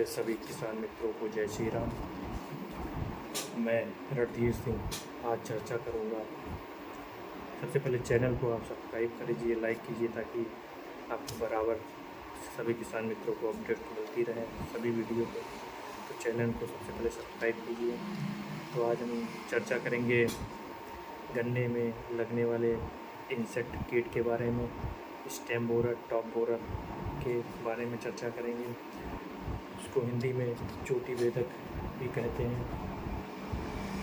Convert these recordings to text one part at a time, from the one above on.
सभी किसान मित्रों को जय श्री राम। मैं रणधीर सिंह आज चर्चा करूंगा। सबसे पहले चैनल को आप सब्सक्राइब करिए, लाइक कीजिए ताकि आपको बराबर सभी किसान मित्रों को अपडेट मिलती रहे सभी वीडियो को। तो चैनल को सबसे पहले सब्सक्राइब कीजिए। तो आज हम चर्चा करेंगे गन्ने में लगने वाले इंसेक्ट कीट के बारे में, स्टेम बोरर, टॉप बोरर के बारे में चर्चा करेंगे। उसको हिंदी में चोटी बेधक भी कहते हैं।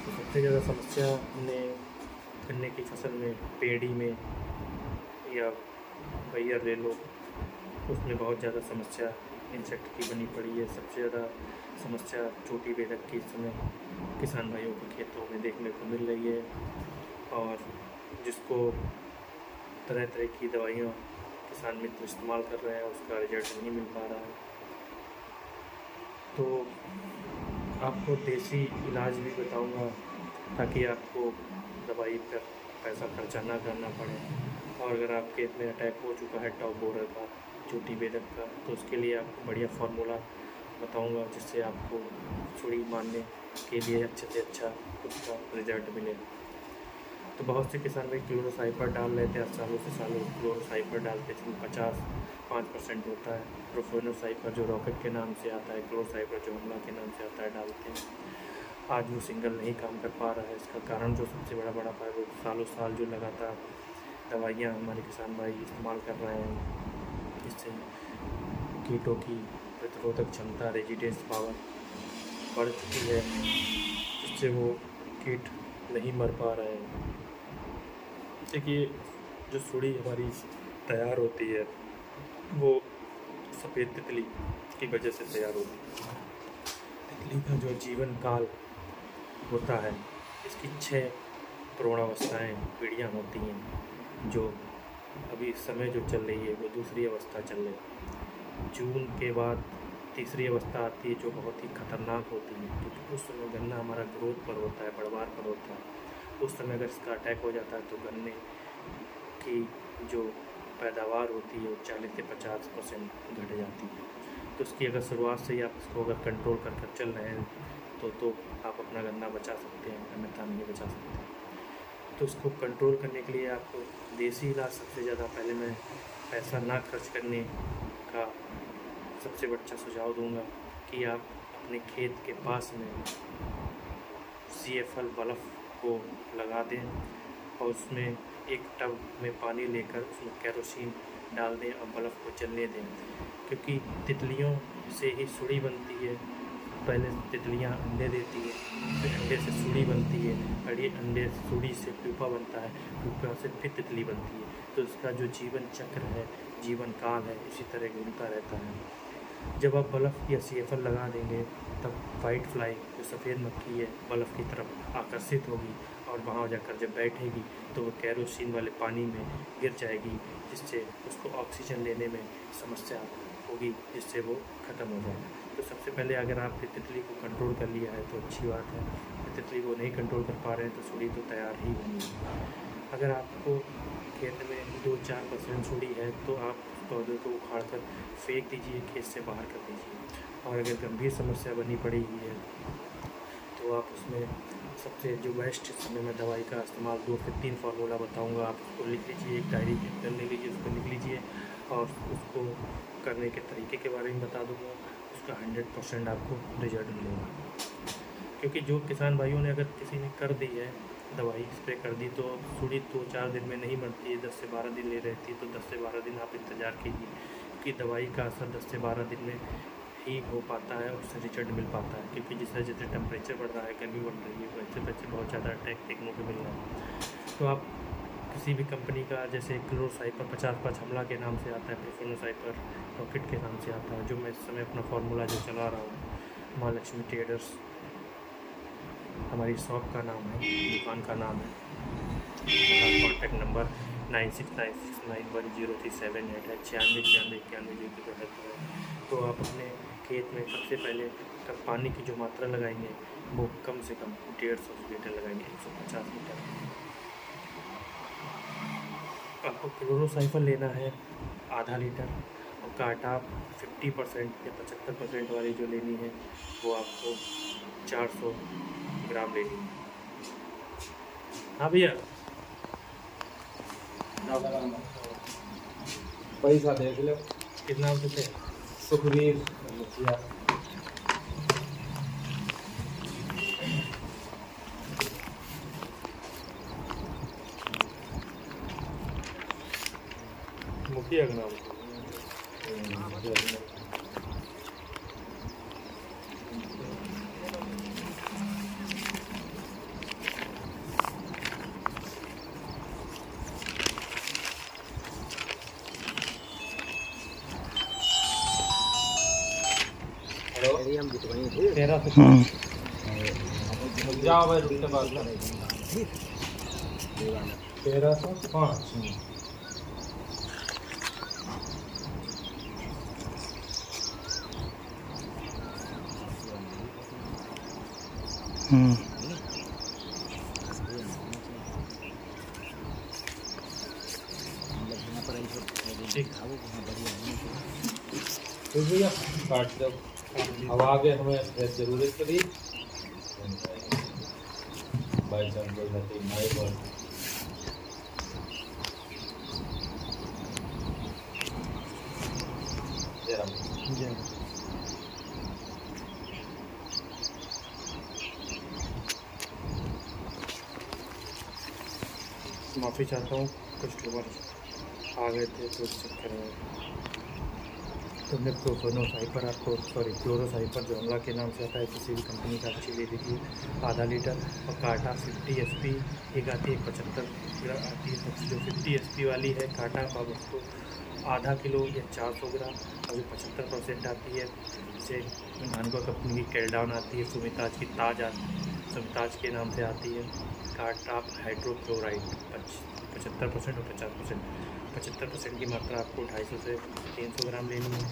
तो सबसे ज़्यादा समस्या हमने गन्ने की फसल में, पेड़ी में या बैयर ले लो, उसमें बहुत ज़्यादा समस्या इंसेक्ट की बनी पड़ी है। सबसे ज़्यादा समस्या चोटी बेधक की इस समय किसान भाइयों के खेतों में देखने को मिल रही है, और जिसको तरह तरह की दवाइयाँ किसान मित्र इस्तेमाल कर रहे हैं, उसका रिजल्ट नहीं मिल पा रहा है। तो आपको देसी इलाज भी बताऊंगा ताकि आपको दवाई पर पैसा खर्चा ना करना पड़े। और अगर आपके में अटैक हो चुका है टॉप बोरर का, चोटी बेधक का, तो उसके लिए आपको बढ़िया फार्मूला बताऊंगा जिससे आपको सुड़ी मारने के लिए अच्छे से अच्छा उसका रिजल्ट मिले। तो बहुत से किसान भाई क्लोरोसाइपर डाल लेते हैं, सालों से सालों क्लोरोसाइपर डालते हैं, जिसमें 55% होता है। प्रोफेनोसाइपर जो रॉकेट के नाम से आता है, क्लोरोसाइपर जो हमला के नाम से आता है, डालते हैं। आज वो सिंगल नहीं काम कर पा रहा है। इसका कारण जो सबसे बड़ा है वो सालों साल जो लगातार दवाइयाँ हमारे किसान भाई इस्तेमाल कर रहे हैं, इससे कीटों की प्रतिरोधक क्षमता, रेजिस्टेंस पावर बढ़ चुकी है, जिससे वो कीट नहीं मर पा रहे हैं। देखिए, जो सुड़ी हमारी तैयार होती है वो सफ़ेद तितली की वजह से तैयार होती है। तितली का जो जीवन काल होता है, इसकी 6 प्रौढ़ावस्थाएँ, पीढ़ियाँ होती हैं। जो अभी इस समय जो चल रही है वो दूसरी अवस्था चल रही है। जून के बाद तीसरी अवस्था आती है जो बहुत ही खतरनाक होती है, क्योंकि उस समय गन्ना हमारा ग्रोथ पर होता है, बढ़वार पर होता है। उस समय अगर इसका अटैक हो जाता है तो गन्ने की जो पैदावार होती है वो 40 से 50% घट जाती है। तो इसकी अगर शुरुआत से ही आप इसको अगर कंट्रोल कर चल रहे हैं तो आप अपना गन्ना बचा सकते हैं, अन्यथा नहीं बचा सकते। तो इसको कंट्रोल करने के लिए आपको देसी इलाज सबसे ज़्यादा, पहले मैं पैसा ना खर्च करने का सबसे अच्छा सुझाव दूंगा कि आप अपने खेत के पास में CFL बल्ब को लगा दें और उसमें एक टब में पानी लेकर उसमें केरोसिन डाल दें और बल्ब को जलने दें। क्योंकि तितलियों से ही सुड़ी बनती है। पहले तितलियां अंडे देती है, फिर अंडे से सुड़ी बनती है, और ये अंडे सुड़ी से प्यूपा बनता है, प्यूपा से फिर तितली बनती है। तो इसका जो जीवन चक्र है, जीवन काल है, इसी तरह घूमता रहता है। जब आप बल्ब या CFL लगा देंगे तब वाइट फ्लाई, जो सफ़ेद मक्खी है, बल्ब की तरफ आकर्षित होगी और वहाँ जाकर जब बैठेगी तो वो केरोसिन वाले पानी में गिर जाएगी, जिससे उसको ऑक्सीजन लेने में समस्या होगी, जिससे वो ख़त्म हो जाएगा। तो सबसे पहले अगर आपने तितली को कंट्रोल कर लिया है तो अच्छी बात है। तितली को नहीं कंट्रोल कर पा रहे हैं तो सुड़ी तो तैयार ही होनी है। अगर आपको खेत में 2-4% सुड़ी है तो आप पौधे को उखाड़ कर फेंक दीजिए, खेत से बाहर कर दीजिए। और अगर गंभीर समस्या बनी पड़ी हुई है तो आप उसमें सबसे जो बेस्ट समय में दवाई का इस्तेमाल 2 से 3 फार्मूला बताऊंगा, आप उसको लिख लीजिए, एक डायरी के अंदर ले लीजिए, उसको लिख लीजिए और उसको करने के तरीके के बारे में बता दूंगा। उसका 100% आपको रिजल्ट मिलेगा। क्योंकि जो किसान भाइयों ने, अगर किसी ने कर दी है दवाई स्प्रे कर दी, तो सुड़ी 2-4 दिन में नहीं मरती है, 10 से 12 दिन ले रहती है। तो 10 से 12 दिन आप इंतज़ार कीजिए कि दवाई का असर 10 से 12 दिन में ही हो पाता है, उससे रिजल्ट मिल पाता है। क्योंकि जैसे जैसे टेम्परेचर बढ़ रहा है, गर्मी बढ़ रही है, वैसे वैसे बहुत ज़्यादा अटैक देखने को मिल रहा है। तो आप किसी भी कंपनी का, जैसे क्लोरोसाइपर 50 हमला के नाम से आता है, प्रोफेनोसाइपर रॉकेट के नाम से आता है, जो मैं इस समय अपना फार्मूला जो चला रहा हूँ, माँ लक्ष्मी ट्रेडर्स हमारी शॉप का नाम है, दुकान का नाम है। कॉन्टैक्ट नंबर 9696910378 है, 969191 है। तो आप अपने खेत में सबसे पहले तब पानी की जो मात्रा लगाएंगे वो कम से कम 150 लीटर लगाएंगे, 150 लीटर। आपको क्लोरोसाइफर लेना है आधा लीटर, और काटा 50% या 75% वाली जो लेनी है वो आपको 400 ग्राम लेनी है। हाँ भैया, पैसा देख लो कितना होते थे? सुखबीर मुखिया का नाम हम जितवाई थे 1300। जाओ भाई रुकते पास 1305। ठीक भैया काट दो। अब आगे हमें जरूरत पड़ी भाई साहब नाई पर माफ़ी चाहता हूँ, कस्टमर आ गए थे तो इस चक्कर में तुमने प्रोफेनोसाइपर आपको क्लोरोसाइपर जो हमला के नाम से आता है, किसी भी कंपनी का अच्छी ले लीजिए, आधा लीटर। और काटा 50 SP एक आती है, 75 आती है। तो जो 50 SP वाली है काटा, अब उसको आधा किलो या 400 ग्राम। और जो 75% आती है, जैसे भानुका कंपनी की कैलडाउन आती है, सुमिताज की सुमिताज के नाम से आती है। काटा हाइड्रोक्लोराइड 75% और 50%। 75% की मात्रा आपको 250 से 300 ग्राम लेनी है।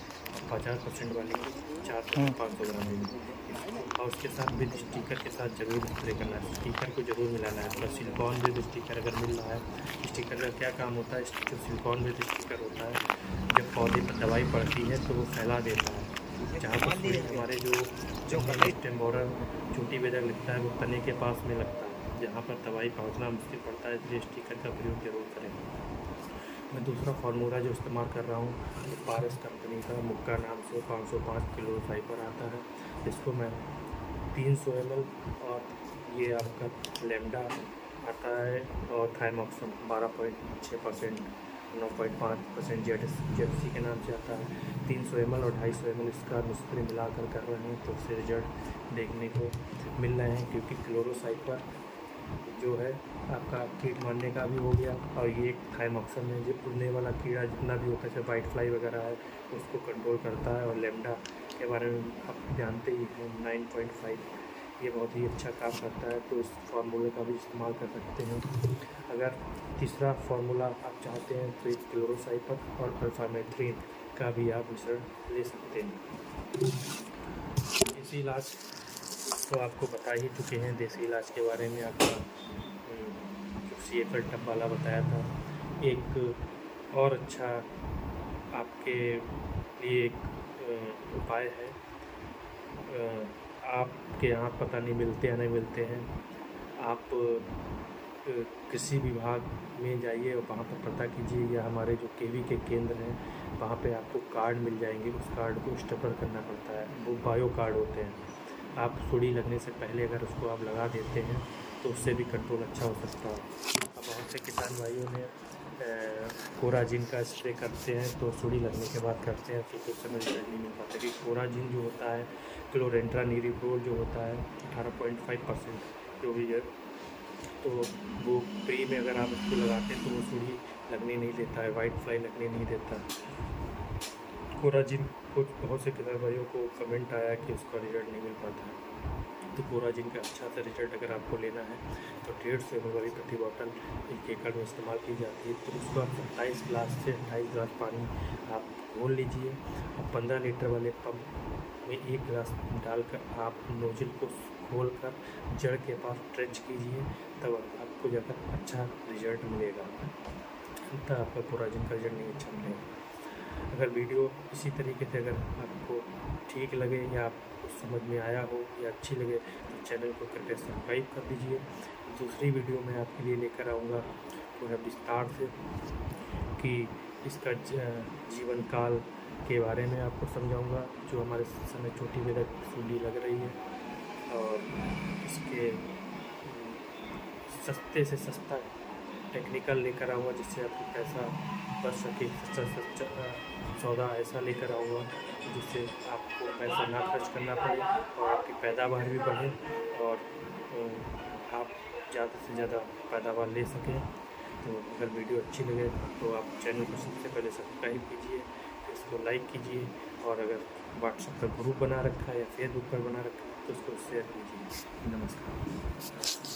50% वाली 400 से 500 ग्राम लेनी है। और उसके साथ विद स्टिकर के साथ ज़रूर स्प्रे करना है। स्टिकर को ज़रूर मिलाना है। तो सिलिकॉन विद स्टिकर अगर मिल रहा है, स्टिकर का क्या काम होता है, जो सिलिकॉन विद स्टिकर होता है, जब पौधे पर दवाई पड़ती है तो वो फैला देता है। जहाँ पर पूरी हमारे जो स्टेम बॉर्डर चोटी बेदक लगता है वो तने के पास में लगता है, जहाँ पर दवाई पहुँचना मुश्किल पड़ता है, इसलिए स्टिकर का प्रयोग जरूर करें। मैं दूसरा फार्मूला जो इस्तेमाल कर रहा हूँ, पारस कंपनी का मुक्का नाम से 505 किलो साइपर आता है। इसको मैं 300 ml और ये आपका लेमडा आता है और थाइमोक्सम 12.6%, 9.5% जेडसी के नाम से आता है। 300 ml और 250 ml इसका स्प्रे मिलाकर कर रहे हैं, तो उससे रिजल्ट देखने को मिल रहे हैं। क्योंकि क्लोरोसाइपर जो है आपका कीट मारने का भी हो गया, और ये एक थाइमोक्सम है जो उड़ने वाला कीड़ा जितना भी होता है, जैसे वाइट फ्लाई वगैरह है, उसको कंट्रोल करता है। और लेमडा के बारे में आप जानते ही हैं, 9.5, ये बहुत ही अच्छा काम करता है। तो इस फार्मूले का भी इस्तेमाल कर सकते हैं। अगर तीसरा फार्मूला आप चाहते हैं तो एक क्लोरोसाइपर और अल्फामेथ्रिन का भी आप मिश्रण ले सकते हैं। देसी इलाज तो आपको बता ही चुके हैं। देसी इलाज के बारे में आपका जो CFL टब वाला बताया था, एक और अच्छा आपके लिए एक उपाय है। आपके यहाँ पता नहीं मिलते या नहीं मिलते हैं, आप कृषि विभाग में जाइए और वहाँ पर पता कीजिए, या हमारे जो KV के केंद्र हैं वहाँ पे आपको कार्ड मिल जाएंगे। उस कार्ड को स्टेपल करना पड़ता है, वो बायो कार्ड होते हैं। आप सुड़ी लगने से पहले अगर उसको आप लगा देते हैं तो उससे भी कंट्रोल अच्छा हो सकता है। अब बहुत से किसान भाइयों ने कोराजिन का स्प्रे करते हैं, तो सुड़ी लगने के बाद करते हैं तो कुछ समय रिजल्ट नहीं मिल पाता। कि कोराजिन जो होता है, क्लोरेंट्रानिलिप्रोल जो होता है 18.5% जो भी है, तो वो फ्री में अगर आप उसको लगाते हैं तो वो सुड़ी लगने नहीं देता है, वाइट फ्लाई लगने नहीं देता। कोराजिन को बहुत से किसान भाइयों को कमेंट आया कि उसका रिजल्ट नहीं मिल पाता है। तो कोराजिन का अच्छा सा रिजल्ट अगर आपको लेना है तो 150 ml वाली प्रति बॉटल 1 एकड़ में इस्तेमाल की जाती है। तो उसको आप 27 गिलास से 28 गिलास पानी आप घोल लीजिए और 15 लीटर वाले पंप में 1 गिलास डालकर आप नोजल को खोल कर जड़ के पास ट्रेंच कीजिए, तब आपको जाकर अच्छा रिजल्ट मिलेगा। अंततः आपका कोराजिन का रिजल्ट नहीं अच्छा मिलेगा। अगर वीडियो इसी तरीके से अगर आपको ठीक लगे या आपको समझ में आया हो या अच्छी लगे तो चैनल को कृपया सब्सक्राइब कर दीजिए। दूसरी वीडियो में आपके लिए लेकर आऊँगा पूरा विस्तार से कि इसका जीवन काल के बारे में आपको समझाऊंगा, जो हमारे समय छोटी बेहद सूली लग रही है, और इसके सस्ते से सस्ता टेक्निकल लेकर आऊँगा जिससे आपको पैसा बच सके। सौदा ऐसा लेकर आऊँगा जिससे आपको पैसा ना खर्च करना पड़े और आपकी पैदावार भी बढ़े और आप ज़्यादा से ज़्यादा पैदावार ले सकें। तो अगर वीडियो अच्छी लगे तो आप चैनल को सबसे पहले सब्सक्राइब कीजिए, फिर इसको लाइक कीजिए, और अगर व्हाट्सएप पर ग्रुप बना रखा है या फेसबुक पर बना रखा है तो उसको शेयर कीजिए। नमस्कार।